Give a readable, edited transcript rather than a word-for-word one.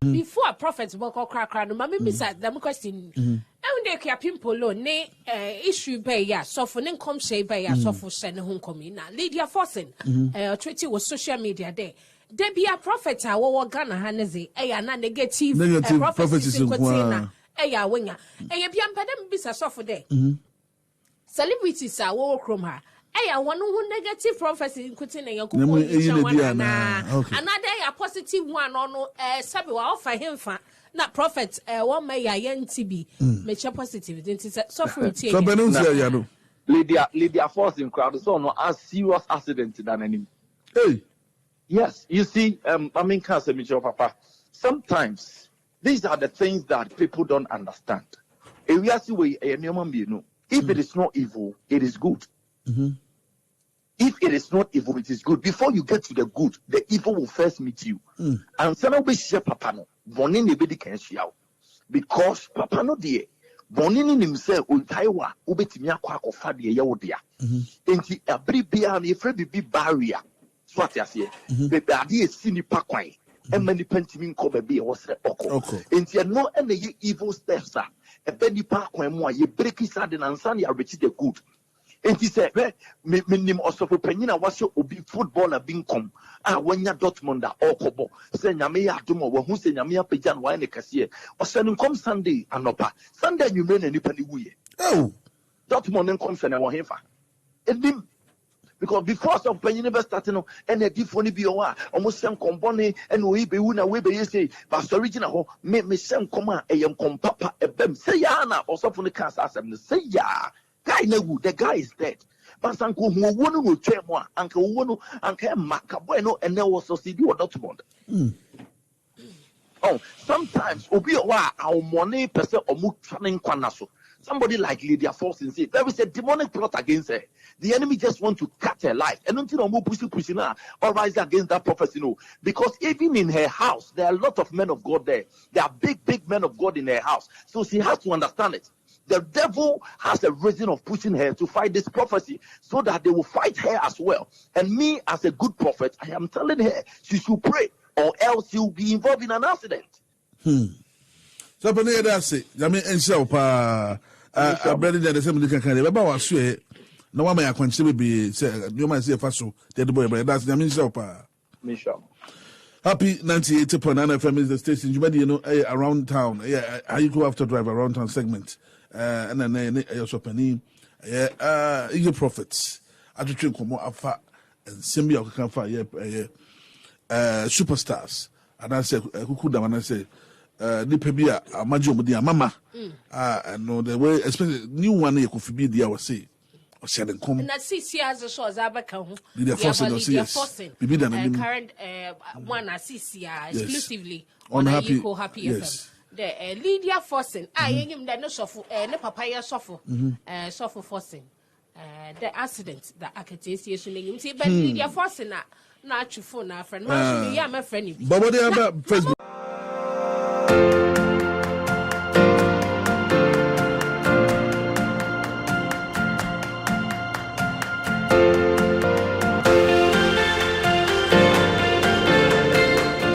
Before prophets work or crack, no, mammy, beside them question. And they Akuapim PolooA, nay, issue bay ya, so for name come say bay ya, so for send home coming. Now, Lydia Forson, treaty was social media day. There be a prophet, our Ghana Hanese, a negative prophecies in Quatina, a winger, a young padam bisa suffer day. Celebrities are war chroma. Aya one who negative prophecy in Quatina, another a positive one on Sabi offer him for not prophet, one may I NTB, make a positive, suffering. Lydia Forson crowd so no as serious accident than any. Hey. Yes, you see, I mean, cancer, Papa. Sometimes these are the things that people don't understand. If it is not evil, it is good. If it is not evil, it is good. Before you get to the good, the evil will first meet you. And some of the Papa no, Bonin nebedi can see out because Papa no dear. Bonin himself Utaiwa ubetimia kwa kofadi ya wodia. Enti every beer and if be barrier. Swat ya siye. Bebe adi sini pakwai. Many pentimin ko bebe was oko. Enti no any evil steps are. A penny pakwai mo ye break his side and son ya reach the good. And he said, "Minim also for Penina was your obi footballer being come. Ah, when ya Dortmund or Kobo, say Yamia Dumo, who say Yamia Pejan wine Cassia, or sending come Sunday and Opa. Sunday you mean any penny we. Oh, Dortmund and Consen and Wahefa. And him because before some penny never started and a different be almost some company and we be una we be say, but original me some come a young compapa a bem say yana or something the cast as them say ya. The guy is dead. But Uncle who won will tell more, Uncle Wono, Uncle Macabueno, and there was Society or Dortmund. Oh, sometimes Obiwa, our money person or Mutchaning Quanaso. Somebody like Lydia Forson say there is a demonic plot against her. The enemy just want to cut her life. And until I'm pushing her or rise against that prophecy, no. Because even in her house, there are a lot of men of God there. There are big men of God in her house. So she has to understand it. The devil has a reason of pushing her to fight this prophecy so that they will fight her as well. And me, as a good prophet, I am telling her she should pray or else she will be involved in an accident. So, that's it. I mean, and so, I better than the same can carry about swear. No one may acquaint be said, you might say Faso, dead boy, but that's the mean so. Happy 98.9 FM is the station. You know, around town. Yeah, I go after drive around town segment. And then also penny, eager prophets. I just drink more afa and Simbia can fire superstars. And I said, Kukuda, and I say, Nipebia, Majo, Mama. I know the way, especially new one, you could be the hour say. And I see as a show as Abacon. Lydia Forson, current one I see exclusively on Happy FM. The Lydia Forson, I am the no suffer, no papaya suffer, suffer Forson. The accident that I can see you see, but Lydia Forson, not your phone, our friend, my friend. But what they have Facebook.